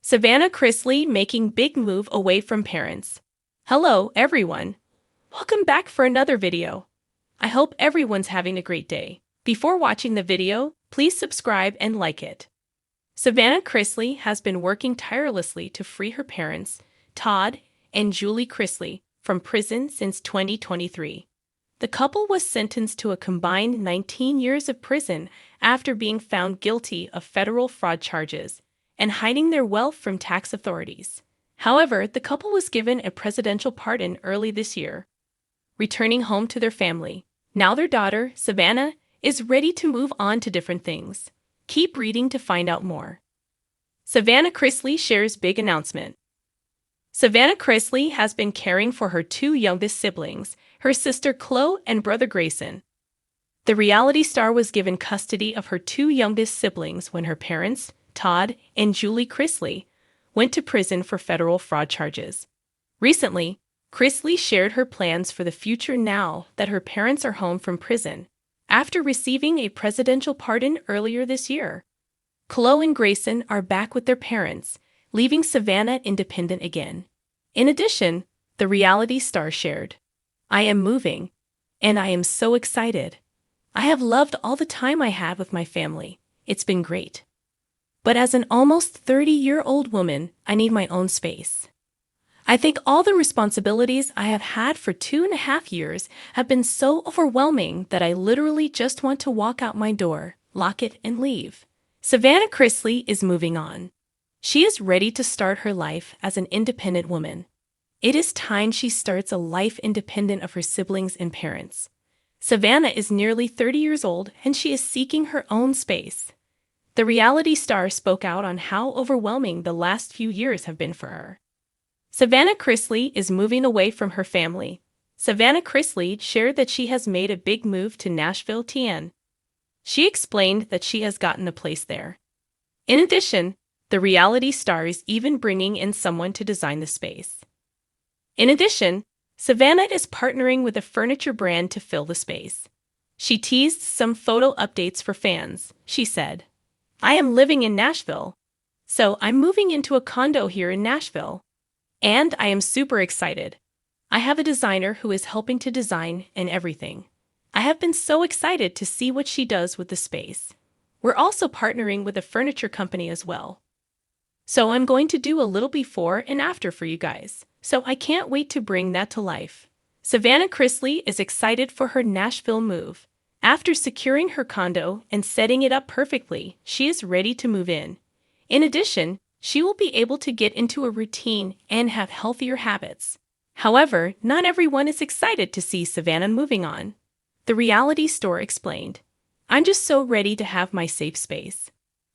Savannah Chrisley making big move away from parents. Hello, everyone. Welcome back for another video. I hope everyone's having a great day. Before watching the video, please subscribe and like it. Savannah Chrisley has been working tirelessly to free her parents, Todd and Julie Chrisley, from prison since 2023. The couple was sentenced to a combined 19 years of prison after being found guilty of federal fraud charges and hiding their wealth from tax authorities. However, the couple was given a presidential pardon early this year, returning home to their family. Now their daughter, Savannah, is ready to move on to different things. Keep reading to find out more. Savannah Chrisley shares big announcement. Savannah Chrisley has been caring for her two youngest siblings, her sister Chloe and brother Grayson. The reality star was given custody of her two youngest siblings when her parents, Todd and Julie Chrisley, went to prison for federal fraud charges. Recently, Chrisley shared her plans for the future now that her parents are home from prison, after receiving a presidential pardon earlier this year. Chloe and Grayson are back with their parents, leaving Savannah independent again. In addition, the reality star shared, "I am moving, and I am so excited. I have loved all the time I had with my family. It's been great. But as an almost 30-year-old woman, I need my own space. I think all the responsibilities I have had for 2.5 years have been so overwhelming that I literally just want to walk out my door, lock it, and leave." Savannah Chrisley is moving on. She is ready to start her life as an independent woman. It is time she starts a life independent of her siblings and parents. Savannah is nearly 30 years old and she is seeking her own space. The reality star spoke out on how overwhelming the last few years have been for her. Savannah Chrisley is moving away from her family. Savannah Chrisley shared that she has made a big move to Nashville, TN. She explained that she has gotten a place there. In addition, the reality star is even bringing in someone to design the space. In addition, Savannah is partnering with a furniture brand to fill the space. She teased some photo updates for fans. She said, "I am living in Nashville, so I'm moving into a condo here in Nashville. And I am super excited. I have a designer who is helping to design and everything. I have been so excited to see what she does with the space. We're also partnering with a furniture company as well. So I'm going to do a little before and after for you guys. So I can't wait to bring that to life." Savannah Chrisley is excited for her Nashville move. After securing her condo and setting it up perfectly, she is ready to move in. In addition, she will be able to get into a routine and have healthier habits. However, not everyone is excited to see Savannah moving on. The reality star explained, "I'm just so ready to have my safe space,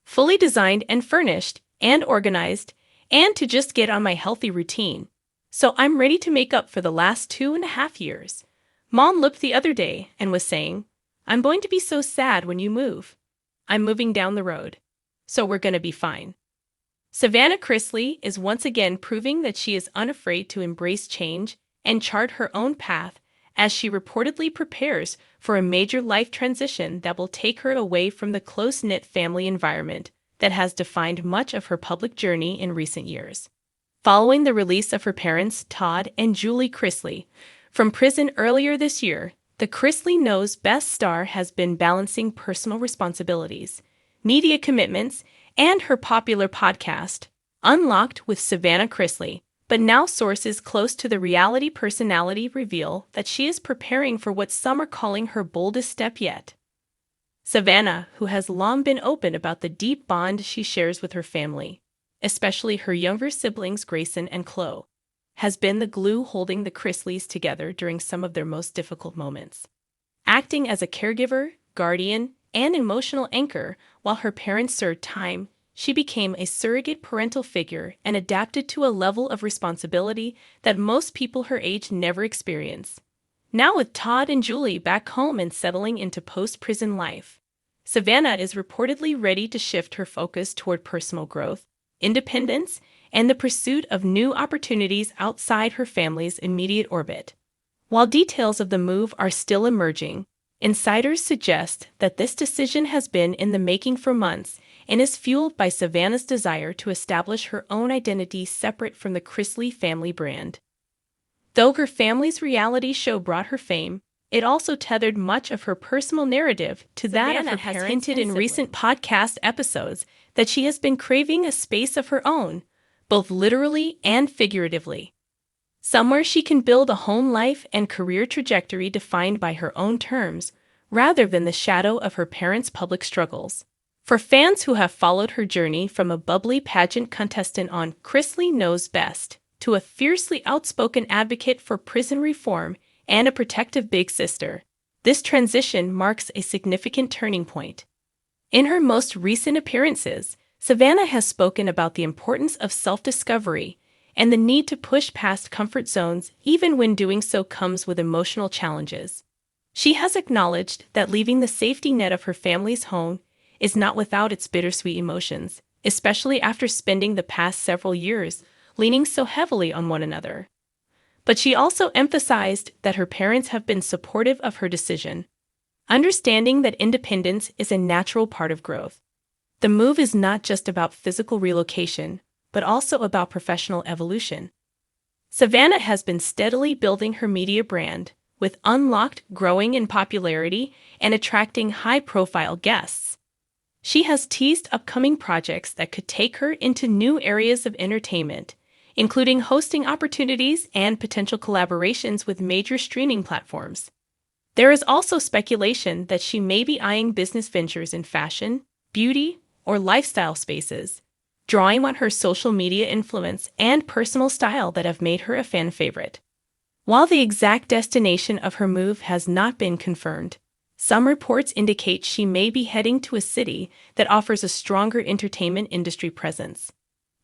fully designed and furnished and organized, and to just get on my healthy routine. So I'm ready to make up for the last 2.5 years. Mom looked the other day and was saying, 'I'm going to be so sad when you move. I'm moving down the road. So we're going to be fine.'" Savannah Chrisley is once again proving that she is unafraid to embrace change and chart her own path as she reportedly prepares for a major life transition that will take her away from the close-knit family environment that has defined much of her public journey in recent years. Following the release of her parents, Todd and Julie Chrisley, from prison earlier this year, the Chrisley Knows Best star has been balancing personal responsibilities, media commitments, and her popular podcast, Unlocked with Savannah Chrisley. But now sources close to the reality personality reveal that she is preparing for what some are calling her boldest step yet. Savannah, who has long been open about the deep bond she shares with her family, especially her younger siblings Grayson and Chloe, has been the glue holding the Chrisleys together during some of their most difficult moments. Acting as a caregiver, guardian, and emotional anchor while her parents served time, she became a surrogate parental figure and adapted to a level of responsibility that most people her age never experience. Now with Todd and Julie back home and settling into post-prison life, Savannah is reportedly ready to shift her focus toward personal growth, independence, and the pursuit of new opportunities outside her family's immediate orbit. While details of the move are still emerging, insiders suggest that this decision has been in the making for months and is fueled by Savannah's desire to establish her own identity separate from the Chrisley family brand. Though her family's reality show brought her fame, it also tethered much of her personal narrative to that of her parents. Savannah has hinted in recent podcast episodes that she has been craving a space of her own, both literally and figuratively. Somewhere she can build a home life and career trajectory defined by her own terms, rather than the shadow of her parents' public struggles. For fans who have followed her journey from a bubbly pageant contestant on Chrisley Knows Best to a fiercely outspoken advocate for prison reform and a protective big sister, this transition marks a significant turning point. In her most recent appearances, Savannah has spoken about the importance of self-discovery and the need to push past comfort zones even when doing so comes with emotional challenges. She has acknowledged that leaving the safety net of her family's home is not without its bittersweet emotions, especially after spending the past several years leaning so heavily on one another. But she also emphasized that her parents have been supportive of her decision, understanding that independence is a natural part of growth. The move is not just about physical relocation, but also about professional evolution. Savannah has been steadily building her media brand, with Unlocked growing in popularity and attracting high-profile guests. She has teased upcoming projects that could take her into new areas of entertainment, including hosting opportunities and potential collaborations with major streaming platforms. There is also speculation that she may be eyeing business ventures in fashion, beauty, or lifestyle spaces, drawing on her social media influence and personal style that have made her a fan favorite. While the exact destination of her move has not been confirmed, some reports indicate she may be heading to a city that offers a stronger entertainment industry presence.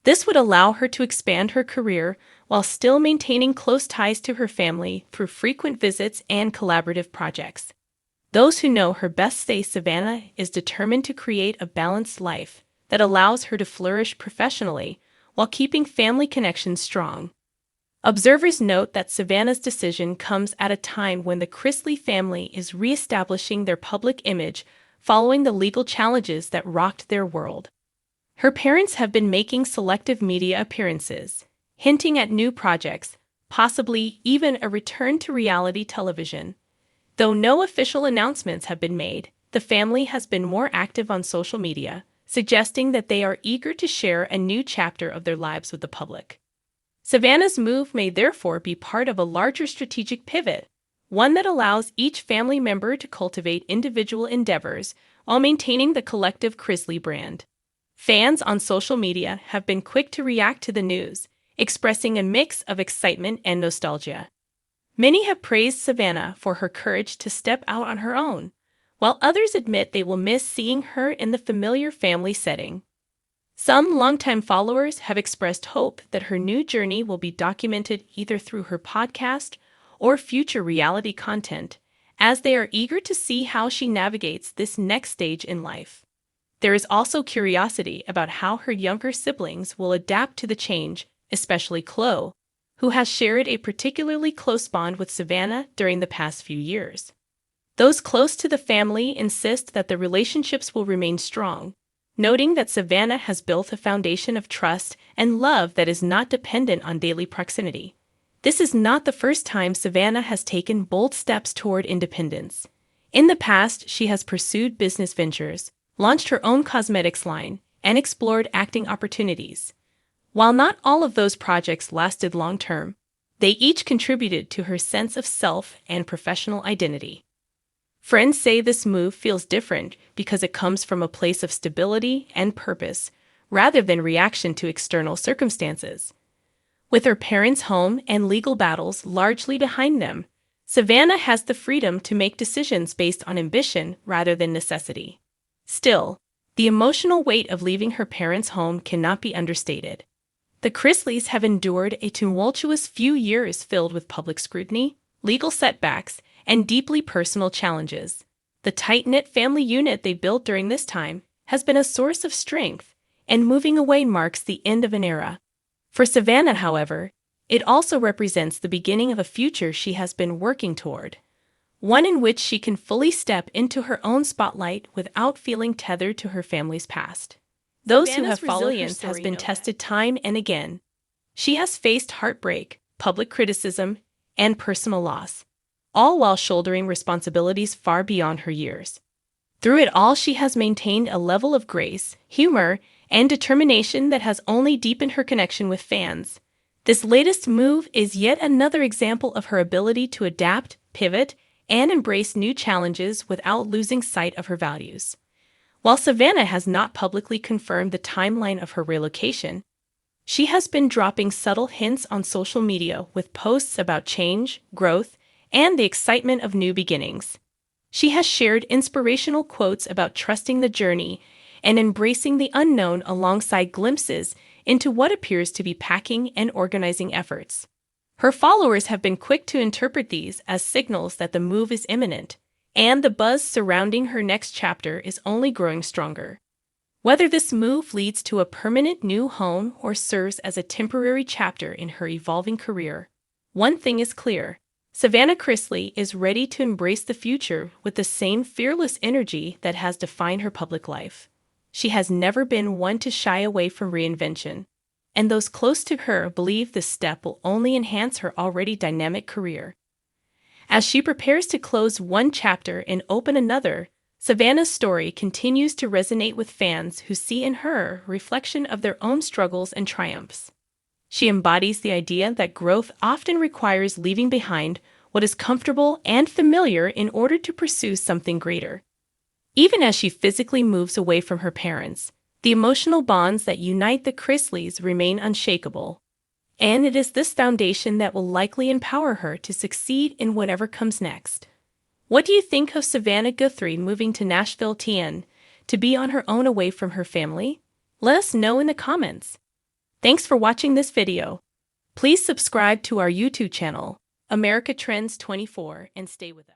This would allow her to expand her career while still maintaining close ties to her family through frequent visits and collaborative projects. Those who know her best say Savannah is determined to create a balanced life that allows her to flourish professionally while keeping family connections strong. Observers note that Savannah's decision comes at a time when the Chrisley family is reestablishing their public image following the legal challenges that rocked their world. Her parents have been making selective media appearances, hinting at new projects, possibly even a return to reality television. Though no official announcements have been made, the family has been more active on social media, suggesting that they are eager to share a new chapter of their lives with the public. Savannah's move may therefore be part of a larger strategic pivot, one that allows each family member to cultivate individual endeavors while maintaining the collective Chrisley brand. Fans on social media have been quick to react to the news, expressing a mix of excitement and nostalgia. Many have praised Savannah for her courage to step out on her own, while others admit they will miss seeing her in the familiar family setting. Some longtime followers have expressed hope that her new journey will be documented either through her podcast or future reality content, as they are eager to see how she navigates this next stage in life. There is also curiosity about how her younger siblings will adapt to the change, especially Chloe, who has shared a particularly close bond with Savannah during the past few years. Those close to the family insist that the relationships will remain strong, noting that Savannah has built a foundation of trust and love that is not dependent on daily proximity. This is not the first time Savannah has taken bold steps toward independence. In the past, she has pursued business ventures, launched her own cosmetics line, and explored acting opportunities. While not all of those projects lasted long-term, they each contributed to her sense of self and professional identity. Friends say this move feels different because it comes from a place of stability and purpose, rather than reaction to external circumstances. With her parents' home and legal battles largely behind them, Savannah has the freedom to make decisions based on ambition rather than necessity. Still, the emotional weight of leaving her parents' home cannot be understated. The Chrisleys have endured a tumultuous few years filled with public scrutiny, legal setbacks, and deeply personal challenges. The tight-knit family unit they built during this time has been a source of strength, and moving away marks the end of an era. For Savannah, however, it also represents the beginning of a future she has been working toward, one in which she can fully step into her own spotlight without feeling tethered to her family's past. Those who have followed resilience has been tested time and again. She has faced heartbreak, public criticism, and personal loss, all while shouldering responsibilities far beyond her years. Through it all, she has maintained a level of grace, humor, and determination that has only deepened her connection with fans. This latest move is yet another example of her ability to adapt, pivot, and embrace new challenges without losing sight of her values. While Savannah has not publicly confirmed the timeline of her relocation, she has been dropping subtle hints on social media with posts about change, growth, and the excitement of new beginnings. She has shared inspirational quotes about trusting the journey and embracing the unknown alongside glimpses into what appears to be packing and organizing efforts. Her followers have been quick to interpret these as signals that the move is imminent, and the buzz surrounding her next chapter is only growing stronger. Whether this move leads to a permanent new home or serves as a temporary chapter in her evolving career, one thing is clear: Savannah Chrisley is ready to embrace the future with the same fearless energy that has defined her public life. She has never been one to shy away from reinvention, and those close to her believe this step will only enhance her already dynamic career. As she prepares to close one chapter and open another, Savannah's story continues to resonate with fans who see in her a reflection of their own struggles and triumphs. She embodies the idea that growth often requires leaving behind what is comfortable and familiar in order to pursue something greater. Even as she physically moves away from her parents, the emotional bonds that unite the Chrisleys remain unshakable, and it is this foundation that will likely empower her to succeed in whatever comes next. What do you think of Savannah Guthrie moving to Nashville, TN, to be on her own away from her family? Let us know in the comments. Thanks for watching this video. Please subscribe to our YouTube channel, America Trends 24, and stay with us.